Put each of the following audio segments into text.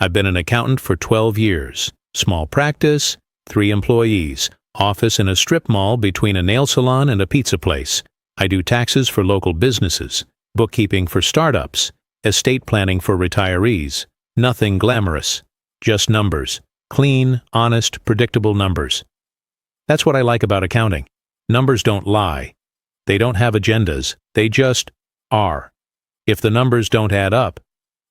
I've been an accountant for 12 years. Small practice, 3 employees, office in a strip mall between a nail salon and a pizza place. I do taxes for local businesses, bookkeeping for startups, estate planning for retirees. Nothing glamorous, just numbers. Clean, honest, predictable numbers. That's what I like about accounting. Numbers don't lie. They don't have agendas. They just are. If the numbers don't add up,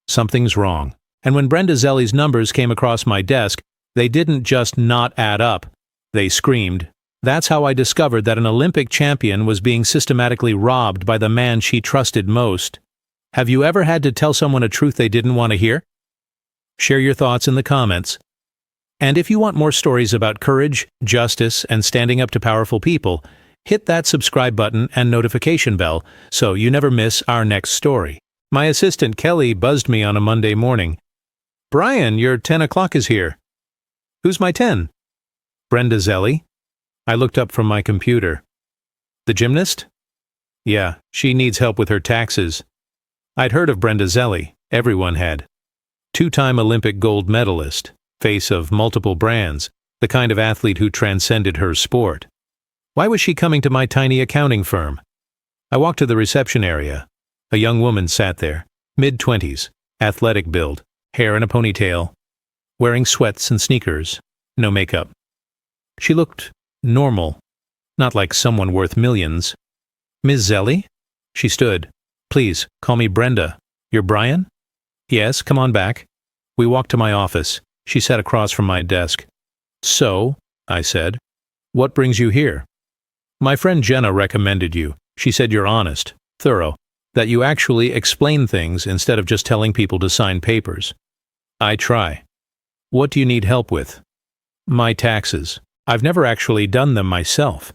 something's wrong. And when Brenda Zelli's numbers came across my desk, they didn't just not add up. They screamed. That's how I discovered that an Olympic champion was being systematically robbed by the man she trusted most. Have you ever had to tell someone a truth they didn't want to hear? Share your thoughts in the comments. And if you want more stories about courage, justice, and standing up to powerful people, hit that subscribe button and notification bell so you never miss our next story. My assistant Kelly buzzed me on a Monday morning. "Brian, your 10 o'clock is here." "Who's my 10? "Brenda Zelli." I looked up from my computer. "The gymnast?" "Yeah, she needs help with her taxes." I'd heard of Brenda Zelli. Everyone had. 2-time Olympic gold medalist, face of multiple brands, the kind of athlete who transcended her sport. Why was she coming to my tiny accounting firm? I walked to the reception area. A young woman sat there, mid-20s, athletic build, hair in a ponytail, wearing sweats and sneakers, no makeup. She looked normal, not like someone worth millions. "Ms. Zelli?" She stood. "Please, call me Brenda. You're Brian?" "Yes, come on back." We walked to my office. She sat across from my desk. "So," I said, "what brings you here?" "My friend Jenna recommended you. She said you're honest, thorough, that you actually explain things instead of just telling people to sign papers." "I try." "What do you need help with?" "My taxes. I've never actually done them myself.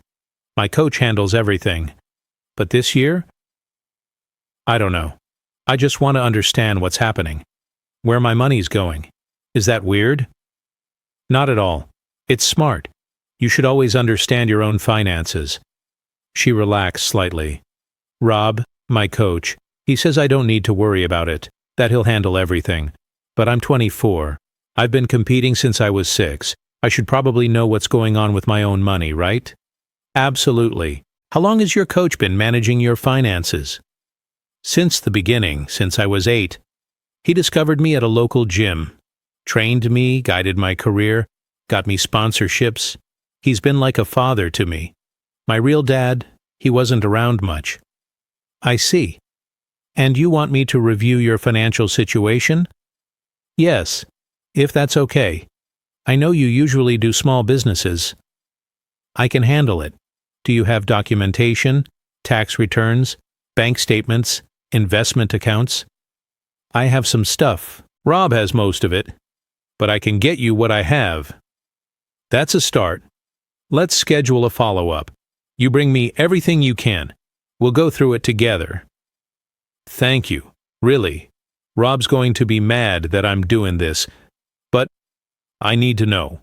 My coach handles everything. But this year? I don't know. I just want to understand what's happening. Where my money's going. Is that weird?" "Not at all. It's smart. You should always understand your own finances." She relaxed slightly. "Rob, my coach, he says I don't need to worry about it, that he'll handle everything. But I'm 24. I've been competing since I was 6. I should probably know what's going on with my own money, right?" "Absolutely. How long has your coach been managing your finances?" "Since the beginning, since I was 8. He discovered me at a local gym, trained me, guided my career, got me sponsorships. He's been like a father to me. My real dad, he wasn't around much." "I see. And you want me to review your financial situation?" "Yes, if that's okay. I know you usually do small businesses." "I can handle it. Do you have documentation, tax returns, bank statements, investment accounts?" "I have some stuff. Rob has most of it. But I can get you what I have." "That's a start. Let's schedule a follow-up. You bring me everything you can. We'll go through it together." "Thank you. Really. Rob's going to be mad that I'm doing this. But I need to know."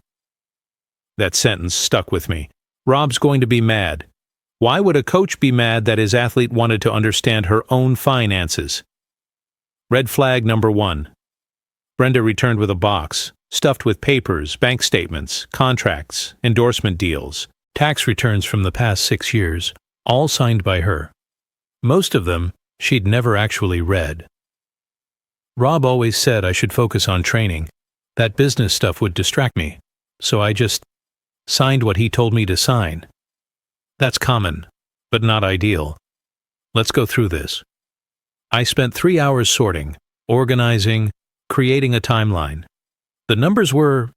That sentence stuck with me. Rob's going to be mad. Why would a coach be mad that his athlete wanted to understand her own finances? Red flag number 1. Brenda returned with a box, stuffed with papers, bank statements, contracts, endorsement deals, tax returns from the past 6 years, all signed by her. Most of them she'd never actually read. Rob always said I should focus on training. That business stuff would distract me, so I just signed what he told me to sign. That's common, but not ideal. Let's go through this. I spent 3 hours sorting, organizing, creating a timeline. The numbers were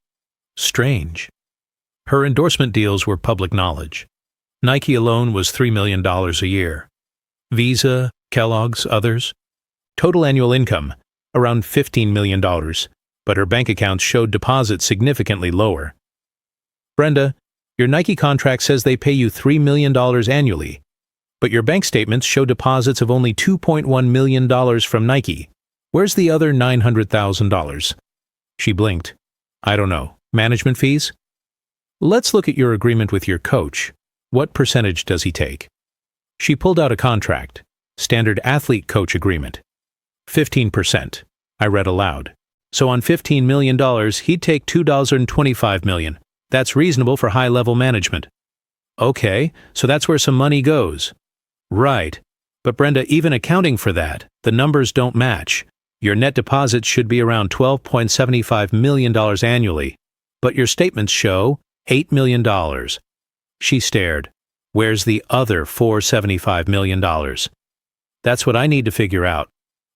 strange. Her endorsement deals were public knowledge. Nike alone was $3 million a year. Visa, Kellogg's, others. Total annual income, around $15 million, but her bank accounts showed deposits significantly lower. "Brenda, your Nike contract says they pay you $3 million annually, but your bank statements show deposits of only $2.1 million from Nike. Where's the other $900,000? She blinked. "I don't know. Management fees?" "Let's look at your agreement with your coach. What percentage does he take?" She pulled out a contract. Standard athlete coach agreement. 15%. I read aloud. So on $15 million, he'd take $2.25 million. That's reasonable for high-level management. Okay, so that's where some money goes. Right. But Brenda, even accounting for that, the numbers don't match. Your net deposits should be around $12.75 million annually, but your statements show $8 million. She stared. Where's the other $475 million? That's what I need to figure out.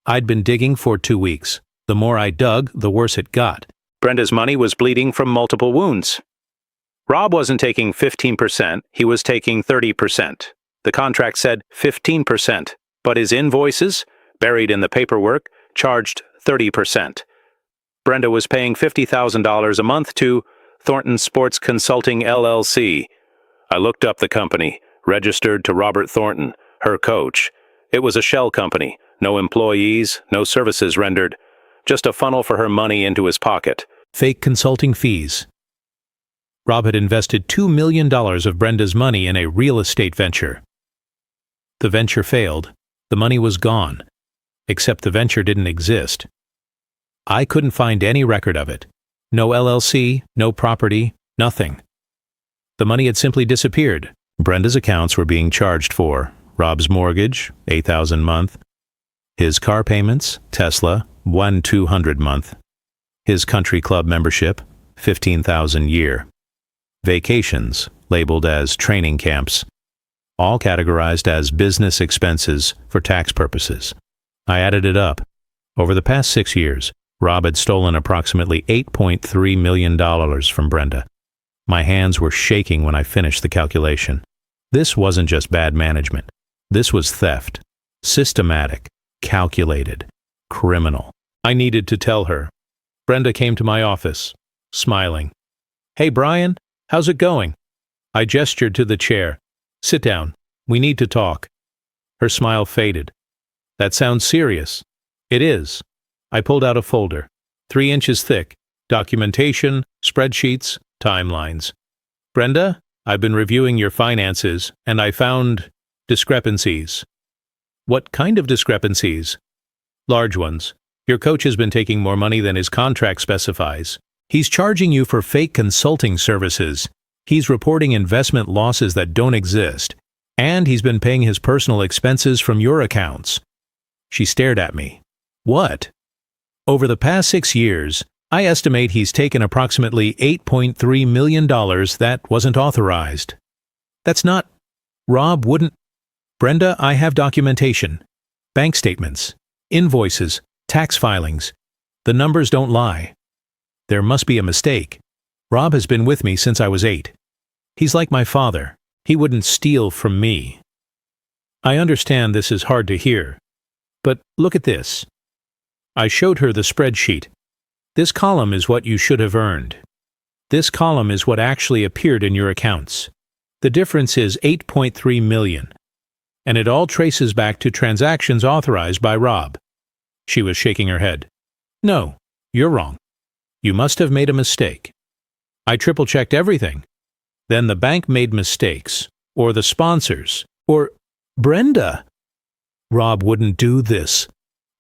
I'd been digging for 2 weeks. The more I dug, the worse it got. Brenda's money was bleeding from multiple wounds. Rob wasn't taking 15%, he was taking 30%. The contract said 15%, but his invoices, buried in the paperwork, charged 30%. Brenda was paying $50,000 a month to Thornton Sports Consulting LLC. I looked up the company, registered to Robert Thornton, her coach. It was a shell company, no employees, no services rendered, just a funnel for her money into his pocket. Fake consulting fees. Rob had invested $2 million of Brenda's money in a real estate venture. The venture failed. The money was gone. Except the venture didn't exist. I couldn't find any record of it. No LLC, no property, nothing. The money had simply disappeared. Brenda's accounts were being charged for Rob's mortgage, $8,000 a month. His car payments, Tesla, $1,200 a month. His country club membership, $15,000 a year. Vacations, labeled as training camps, all categorized as business expenses for tax purposes. I added it up. Over the past 6 years, Rob had stolen approximately $8.3 million from Brenda. My hands were shaking when I finished the calculation. This wasn't just bad management. This was theft. Systematic, calculated, criminal. I needed to tell her. Brenda came to my office, smiling. "Hey, Brian, how's it going?" I gestured to the chair. "Sit down. We need to talk." Her smile faded. "That sounds serious." "It is." I pulled out a folder, 3 inches thick, documentation, spreadsheets, timelines. "Brenda, I've been reviewing your finances, and I found discrepancies." "What kind of discrepancies?" "Large ones. Your coach has been taking more money than his contract specifies. He's charging you for fake consulting services. He's reporting investment losses that don't exist. And he's been paying his personal expenses from your accounts." She stared at me. "What?" "Over the past 6 years, I estimate he's taken approximately $8.3 million that wasn't authorized." "That's not—" "Rob wouldn't—" "Brenda, I have documentation. Bank statements, invoices, tax filings. The numbers don't lie. There must be a mistake. Rob has been with me since I was 8. He's like my father. He wouldn't steal from me." "I understand this is hard to hear. But look at this." I showed her the spreadsheet. "This column is what you should have earned. This column is what actually appeared in your accounts. The difference is $8.3 million. And it all traces back to transactions authorized by Rob." She was shaking her head. "No, you're wrong. You must have made a mistake. I triple-checked everything. Then the bank made mistakes, or the sponsors, or—" "Brenda!" "Rob wouldn't do this."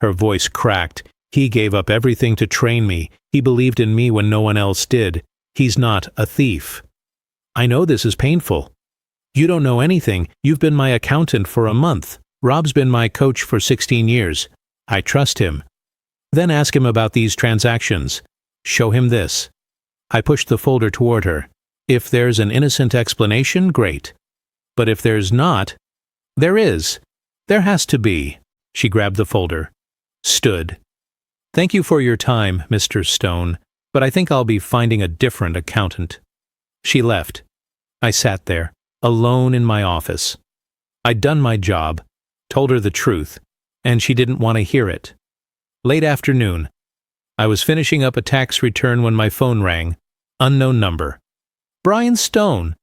Her voice cracked. "He gave up everything to train me. He believed in me when no one else did. He's not a thief." "I know this is painful. You don't know anything. You've been my accountant for a month. Rob's been my coach for 16 years. I trust him. Then ask him about these transactions. Show him this." I pushed the folder toward her. "If there's an innocent explanation, great. But if there's not—" "There is. There has to be." She grabbed the folder. Stood. "Thank you for your time, Mr. Stone, but I think I'll be finding a different accountant." She left. I sat there, alone in my office. I'd done my job, told her the truth, and she didn't want to hear it. Late afternoon. I was finishing up a tax return when my phone rang. Unknown number. "Brian Stone."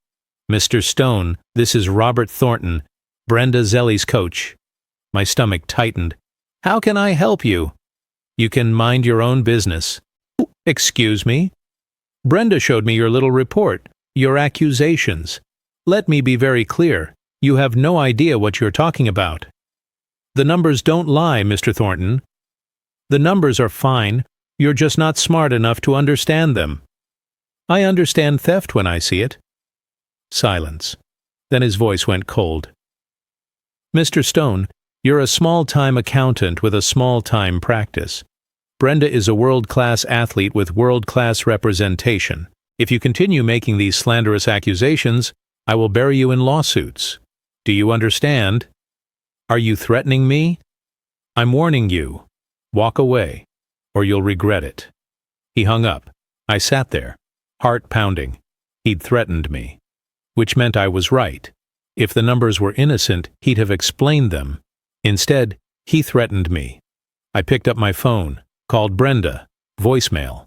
"Mr. Stone, this is Robert Thornton, Brenda Zelli's coach." My stomach tightened. "How can I help you?" "You can mind your own business." "Excuse me?" "Brenda showed me your little report, your accusations. Let me be very clear. You have no idea what you're talking about." "The numbers don't lie, Mr. Thornton." "The numbers are fine. You're just not smart enough to understand them. I understand theft when I see it. Silence. Then his voice went cold. Mr. Stone, you're a small-time accountant with a small-time practice. Brenda is a world-class athlete with world-class representation. If you continue making these slanderous accusations, I will bury you in lawsuits. Do you understand? Are you threatening me? I'm warning you. Walk away, or you'll regret it. He hung up. I sat there, heart pounding. He'd threatened me, which meant I was right. If the numbers were innocent, he'd have explained them. Instead, he threatened me. I picked up my phone, called Brenda, voicemail.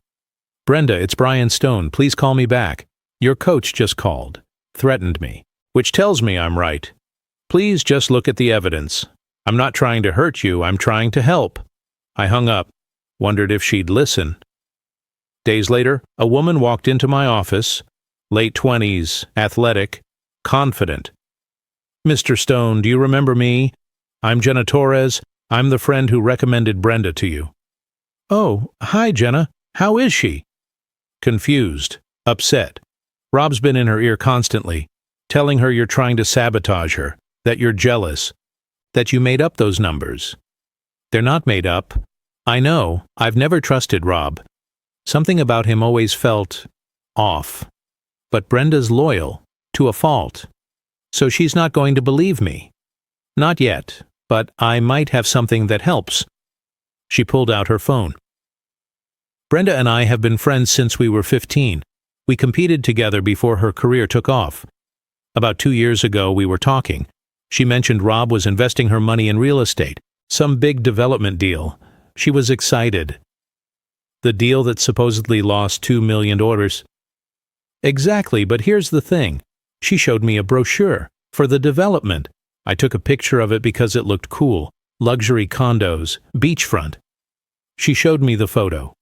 Brenda, it's Brian Stone. Please call me back. Your coach just called. Threatened me, which tells me I'm right. Please just look at the evidence. I'm not trying to hurt you, I'm trying to help. I hung up, wondered if she'd listen. Days later, a woman walked into my office, late 20s, athletic, confident. Mr. Stone, do you remember me? I'm Jenna Torres. I'm the friend who recommended Brenda to you. Oh, hi, Jenna. How is she? Confused, upset. Rob's been in her ear constantly, telling her you're trying to sabotage her, that you're jealous, that you made up those numbers. They're not made up. I know. I've never trusted Rob. Something about him always felt off. But Brenda's loyal, to a fault. So she's not going to believe me. Not yet, but I might have something that helps. She pulled out her phone. Brenda and I have been friends since we were 15. We competed together before her career took off. About 2 years ago, we were talking. She mentioned Rob was investing her money in real estate, some big development deal. She was excited. The deal that supposedly lost 2 million orders. Exactly, but here's the thing. She showed me a brochure for the development. I took a picture of it because it looked cool. Luxury condos, beachfront. She showed me the photo.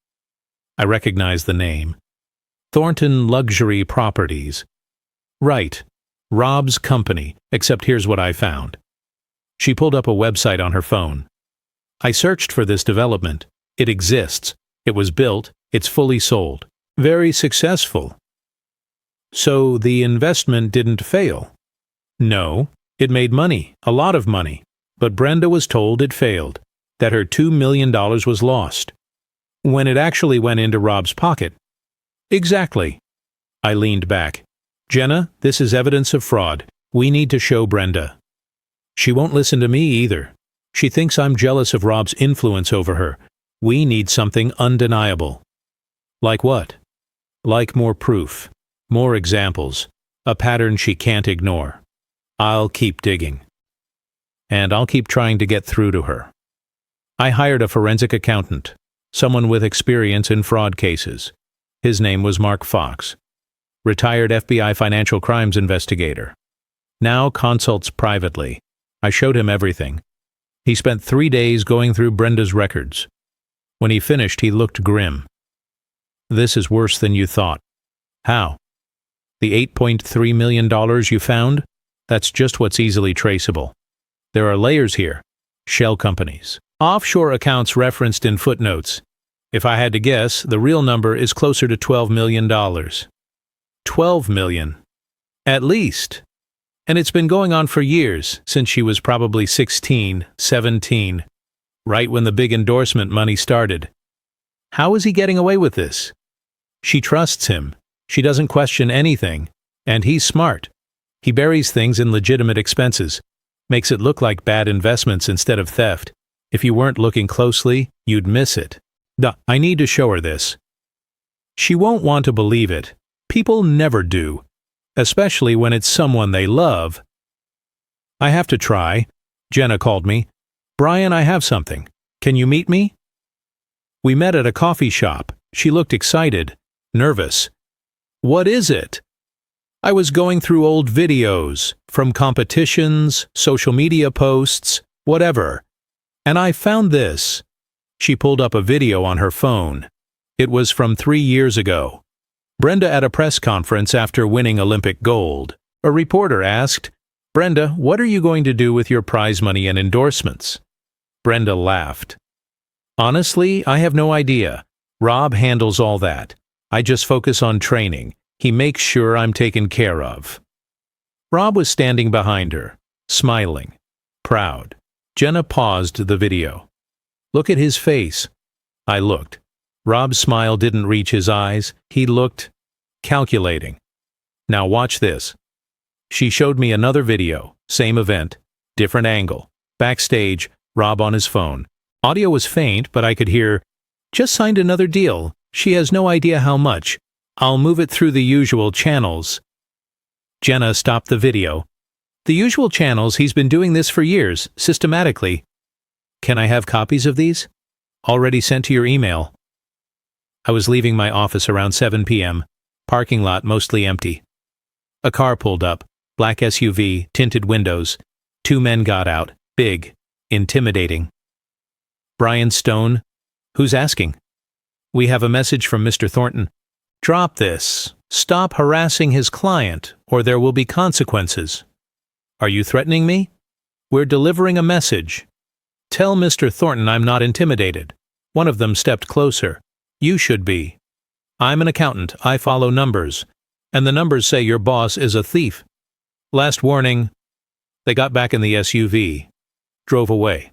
I recognized the name. Thornton Luxury Properties. Right. Rob's company, except here's what I found. She pulled up a website on her phone. I searched for this development. It exists. It was built. It's fully sold. Very successful. So the investment didn't fail? No. It made money, a lot of money. But Brenda was told it failed, that her $2 million was lost. When it actually went into Rob's pocket. Exactly. I leaned back. Jenna, this is evidence of fraud. We need to show Brenda. She won't listen to me either. She thinks I'm jealous of Rob's influence over her. We need something undeniable. Like what? Like more proof, more examples, a pattern she can't ignore. I'll keep digging. And I'll keep trying to get through to her. I hired a forensic accountant, someone with experience in fraud cases. His name was Mark Fox, retired FBI financial crimes investigator. Now consults privately. I showed him everything. He spent 3 days going through Brenda's records. When he finished, he looked grim. This is worse than you thought. How? The $8.3 million you found? That's just what's easily traceable. There are layers here. Shell companies. Offshore accounts referenced in footnotes. If I had to guess, the real number is closer to $12 million. $12 million. At least. And it's been going on for years, since she was probably 16, 17, right when the big endorsement money started. How is he getting away with this? She trusts him. She doesn't question anything. And he's smart. He buries things in legitimate expenses, makes it look like bad investments instead of theft. If you weren't looking closely, you'd miss it. Duh, I need to show her this. She won't want to believe it. People never do, especially when it's someone they love. I have to try. Jenna called me. Brian, I have something. Can you meet me? We met at a coffee shop. She looked excited, nervous. What is it? I was going through old videos, from competitions, social media posts, whatever. And I found this. She pulled up a video on her phone. It was from 3 years ago. Brenda at a press conference after winning Olympic gold. A reporter asked, Brenda, what are you going to do with your prize money and endorsements? Brenda laughed. Honestly, I have no idea. Rob handles all that. I just focus on training. He makes sure I'm taken care of. Rob was standing behind her, smiling, proud. Jenna paused the video. Look at his face. I looked. Rob's smile didn't reach his eyes. He looked calculating. Now watch this. She showed me another video, same event, different angle. Backstage, Rob on his phone. Audio was faint, but I could hear, "Just signed another deal. She has no idea how much. I'll move it through the usual channels." Jenna stopped the video. "The usual channels? He's been doing this for years, systematically. Can I have copies of these? Already sent to your email." I was leaving my office around 7 p.m. Parking lot mostly empty. A car pulled up, black SUV, tinted windows. 2 men got out, big, intimidating. "Brian Stone? Who's asking?" "We have a message from Mr. Thornton." "Drop this. Stop harassing his client, or there will be consequences." "Are you threatening me?" "We're delivering a message." "Tell Mr. Thornton I'm not intimidated." One of them stepped closer. "You should be. I'm an accountant. I follow numbers. And the numbers say your boss is a thief. Last warning." They got back in the SUV. Drove away.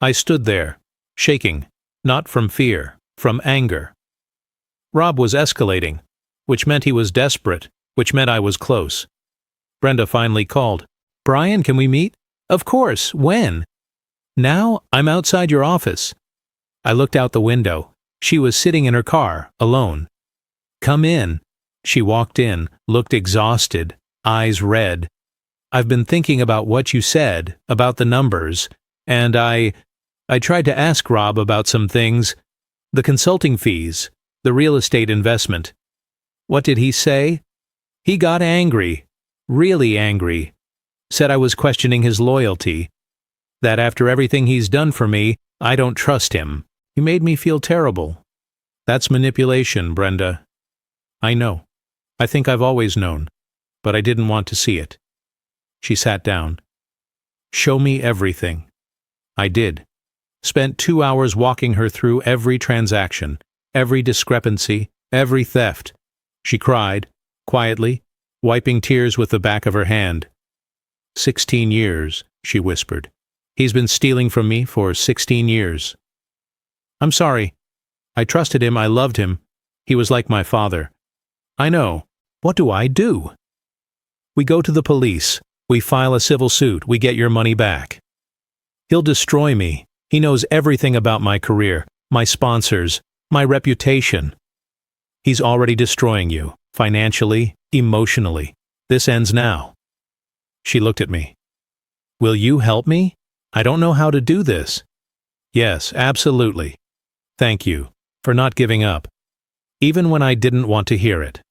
I stood there, shaking, not from fear, from anger. Rob was escalating, which meant he was desperate, which meant I was close. Brenda finally called. "Brian, can we meet?" "Of course. When?" "Now? I'm outside your office." I looked out the window. She was sitting in her car, alone. "Come in." She walked in, looked exhausted, eyes red. "I've been thinking about what you said, about the numbers, and I tried to ask Rob about some things. The consulting fees, the real estate investment." "What did he say?" "He got angry, really angry. Said I was questioning his loyalty. That after everything he's done for me, I don't trust him. He made me feel terrible." "That's manipulation, Brenda." "I know. I think I've always known, but I didn't want to see it." She sat down. "Show me everything." I did. Spent 2 hours walking her through every transaction, every discrepancy, every theft. She cried, quietly, wiping tears with the back of her hand. 16 years, she whispered. "He's been stealing from me for 16 years. I'm sorry. I trusted him, I loved him. He was like my father." "I know. What do I do?" "We go to the police. We file a civil suit. We get your money back." "He'll destroy me. He knows everything about my career, my sponsors, my reputation." "He's already destroying you, financially, emotionally. This ends now." She looked at me. "Will you help me? I don't know how to do this." "Yes, absolutely. Thank you for not giving up, even when I didn't want to hear it.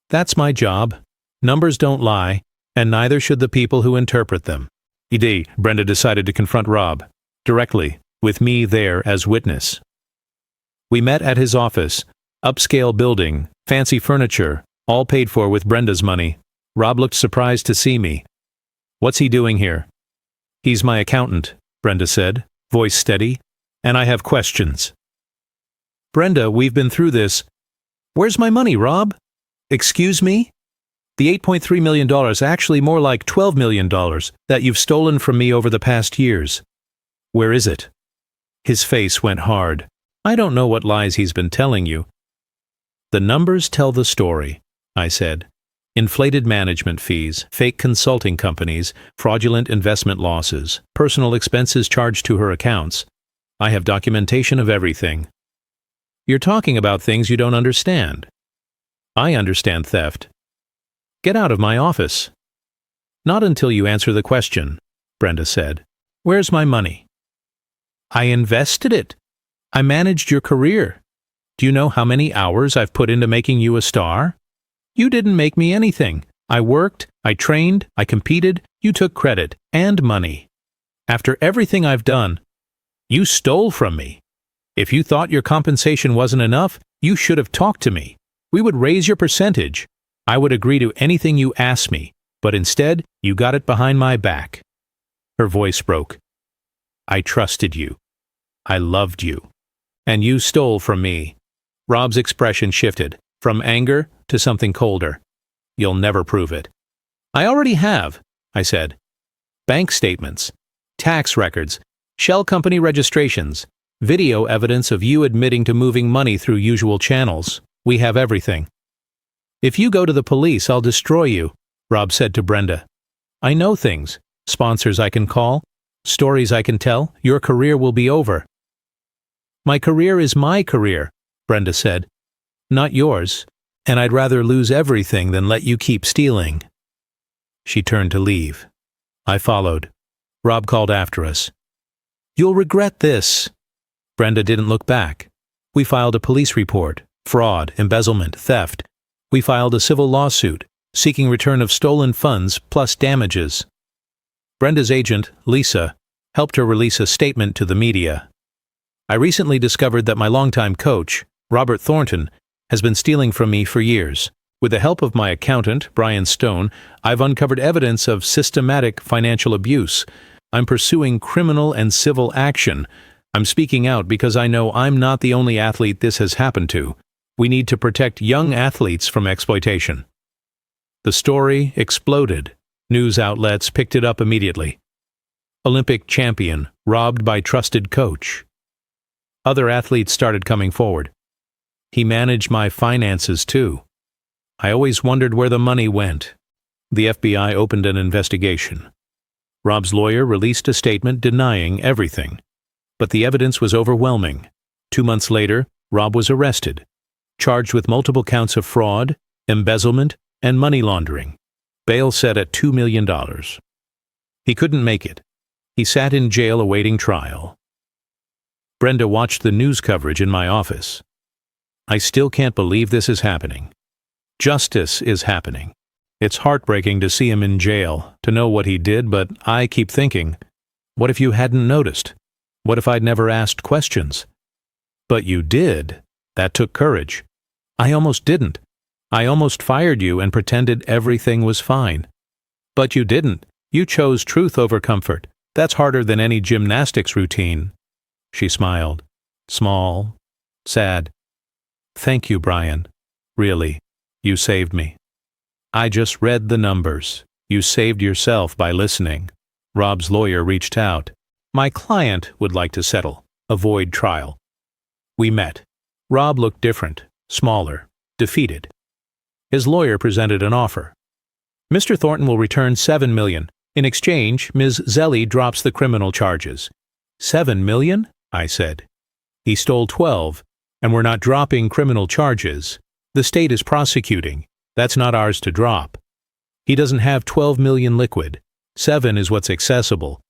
That's my job. Numbers don't lie, and neither should the people who interpret them." Brenda decided to confront Rob, directly, with me there as witness. We met at his office, upscale building, fancy furniture, all paid for with Brenda's money. Rob looked surprised to see me. "What's he doing here?" "He's my accountant," Brenda said, voice steady, "and I have questions." "Brenda, we've been through this." "Where's my money, Rob?" "Excuse me?" "The $8.3 million, actually more like $12 million, that you've stolen from me over the past years." "Where is it?" His face went hard. "I don't know what lies he's been telling you." "The numbers tell the story," I said. "Inflated management fees, fake consulting companies, fraudulent investment losses, personal expenses charged to her accounts. I have documentation of everything." "You're talking about things you don't understand." "I understand theft." "Get out of my office." "Not until you answer the question," Brenda said. "Where's my money?" "I invested it. I managed your career. Do you know how many hours I've put into making you a star? You didn't make me anything. I worked, I trained, I competed, you took credit and money. After everything I've done, you stole from me. If you thought your compensation wasn't enough, you should have talked to me. We would raise your percentage. I would agree to anything you asked me, but instead, you got it behind my back." Her voice broke. "I trusted you. I loved you. And you stole from me. Rob's expression shifted, from anger to something colder. You'll never prove it. I already have, I said. Bank statements, tax records, shell company registrations, video evidence of you admitting to moving money through usual channels. We have everything. If you go to the police, I'll destroy you, Rob said to Brenda. I know things, sponsors I can call, stories I can tell. Your career will be over. My career is my career, Brenda said. Not yours, and I'd rather lose everything than let you keep stealing. She turned to leave. I followed. Rob called after us. You'll regret this. Brenda didn't look back. We filed a police report, fraud, embezzlement, theft. We filed a civil lawsuit, seeking return of stolen funds plus damages. Brenda's agent, Lisa, helped her release a statement to the media. I recently discovered that my longtime coach, Robert Thornton, has been stealing from me for years. With the help of my accountant, Brian Stone, I've uncovered evidence of systematic financial abuse. I'm pursuing criminal and civil action. I'm speaking out because I know I'm not the only athlete this has happened to. We need to protect young athletes from exploitation. The story exploded. News outlets picked it up immediately. Olympic champion robbed by trusted coach. Other athletes started coming forward. He managed my finances too. I always wondered where the money went. The FBI opened an investigation. Rob's lawyer released a statement denying everything. But the evidence was overwhelming. 2 months later, Rob was arrested, charged with multiple counts of fraud, embezzlement, and money laundering. Bail set at $2 million. He couldn't make it. He sat in jail awaiting trial. Brenda watched the news coverage in my office. I still can't believe this is happening. Justice is happening. It's heartbreaking to see him in jail, to know what he did, but I keep thinking, what if you hadn't noticed? What if I'd never asked questions? But you did. That took courage. I almost didn't. I almost fired you and pretended everything was fine. But you didn't. You chose truth over comfort. That's harder than any gymnastics routine. She smiled. Small. Sad. Thank you, Brian. Really, you saved me. I just read the numbers. You saved yourself by listening. Rob's lawyer reached out. My client would like to settle, avoid trial. We met. Rob looked different, smaller, defeated. His lawyer presented an offer. Mr. Thornton will return $7 million. In exchange, Ms. Zelli drops the criminal charges. $7 million? I said. He stole 12, and we're not dropping criminal charges. The state is prosecuting. That's not ours to drop. He doesn't have 12 million liquid. 7 is what's accessible.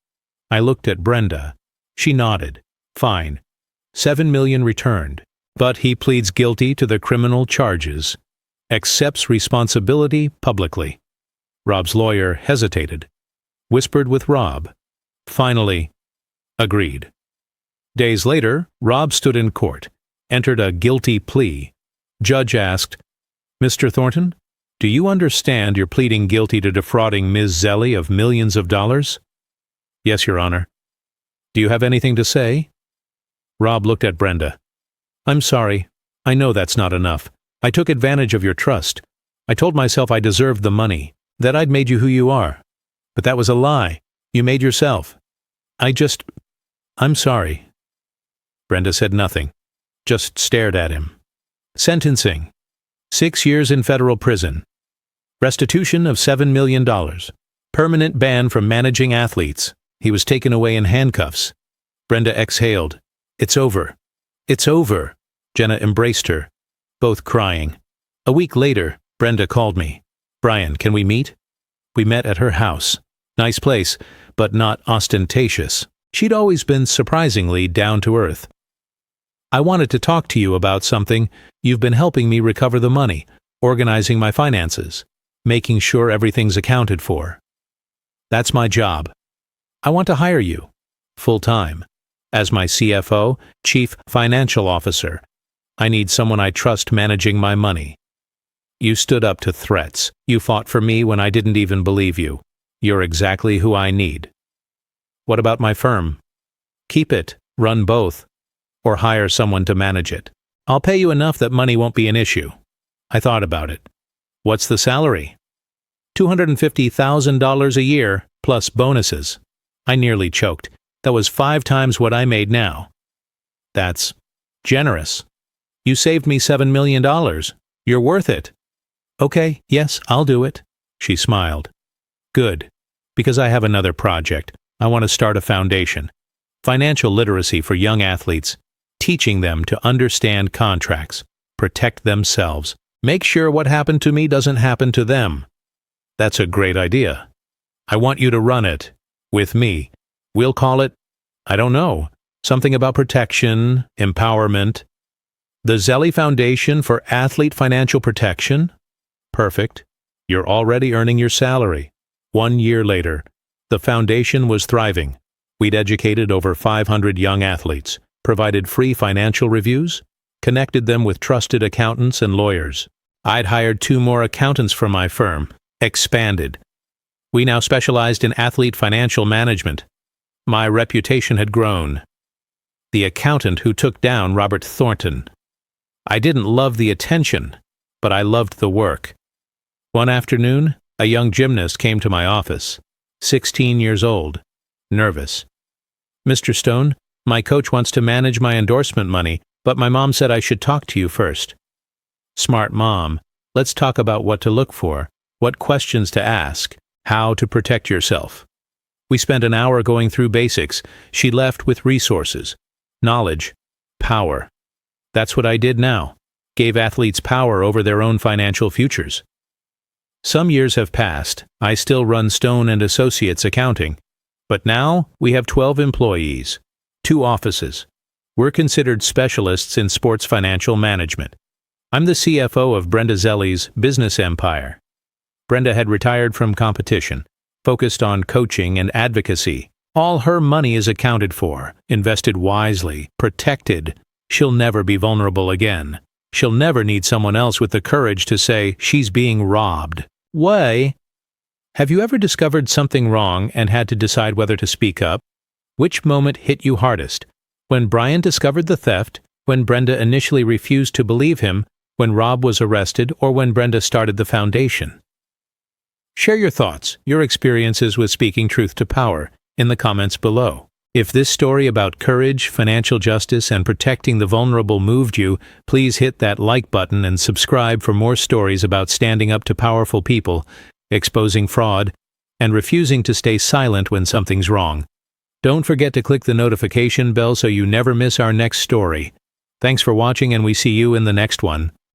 I looked at Brenda. She nodded. Fine. 7 million returned. But he pleads guilty to the criminal charges. Accepts responsibility publicly. Rob's lawyer hesitated. Whispered with Rob. Finally, agreed. Days later, Rob stood in court, entered a guilty plea. Judge asked, Mr. Thornton, do you understand you're pleading guilty to defrauding Ms. Zelli of millions of dollars? Yes, Your Honor. Do you have anything to say? Rob looked at Brenda. I'm sorry. I know that's not enough. I took advantage of your trust. I told myself I deserved the money, that I'd made you who you are. But that was a lie. You made yourself. I'm sorry. Brenda said nothing, just stared at him. Sentencing. 6 years in federal prison. Restitution of $7 million. Permanent ban from managing athletes. He was taken away in handcuffs. Brenda exhaled. It's over. It's over. Jenna embraced her, both crying. A week later, Brenda called me. Brian, can we meet? We met at her house. Nice place, but not ostentatious. She'd always been surprisingly down to earth. I wanted to talk to you about something. You've been helping me recover the money, organizing my finances, making sure everything's accounted for. That's my job. I want to hire you, full-time, as my CFO, Chief Financial Officer. I need someone I trust managing my money. You stood up to threats. You fought for me when I didn't even believe you. You're exactly who I need. What about my firm? Keep it, run both, or hire someone to manage it. I'll pay you enough that money won't be an issue. I thought about it. What's the salary? $250,000 a year, plus bonuses. I nearly choked. That was 5 times what I made now. That's generous. You saved me $7 million. You're worth it. Okay, yes, I'll do it. She smiled. Good, because I have another project. I want to start a foundation. Financial literacy for young athletes, teaching them to understand contracts, protect themselves, make sure what happened to me doesn't happen to them. That's a great idea. I want you to run it. With me. We'll call it, I don't know, something about protection, empowerment. The Zelli Foundation for Athlete Financial Protection? Perfect. You're already earning your salary. 1 year later, the foundation was thriving. We'd educated over 500 young athletes, provided free financial reviews, connected them with trusted accountants and lawyers. I'd hired 2 more accountants for my firm, expanded. We now specialized in athlete financial management. My reputation had grown. The accountant who took down Robert Thornton. I didn't love the attention, but I loved the work. One afternoon, a young gymnast came to my office, 16 years old, nervous. Mr. Stone, my coach wants to manage my endorsement money, but my mom said I should talk to you first. Smart mom, let's talk about what to look for, what questions to ask, how to protect yourself. We spent an hour going through basics. She left with resources, knowledge, power. That's what I did now. Gave athletes power over their own financial futures. Some years have passed. I still run Stone & Associates Accounting. But now we have 12 employees, 2 offices. We're considered specialists in sports financial management. I'm the CFO of Brenda Zelli's business empire. Brenda had retired from competition, focused on coaching and advocacy. All her money is accounted for, invested wisely, protected. She'll never be vulnerable again. She'll never need someone else with the courage to say she's being robbed. Why? Have you ever discovered something wrong and had to decide whether to speak up? Which moment hit you hardest? When Brian discovered the theft, when Brenda initially refused to believe him, when Rob was arrested, or when Brenda started the foundation? Share your thoughts, your experiences with speaking truth to power, in the comments below. If this story about courage, financial justice, and protecting the vulnerable moved you, please hit that like button and subscribe for more stories about standing up to powerful people, exposing fraud, and refusing to stay silent when something's wrong. Don't forget to click the notification bell so you never miss our next story. Thanks for watching, and we see you in the next one.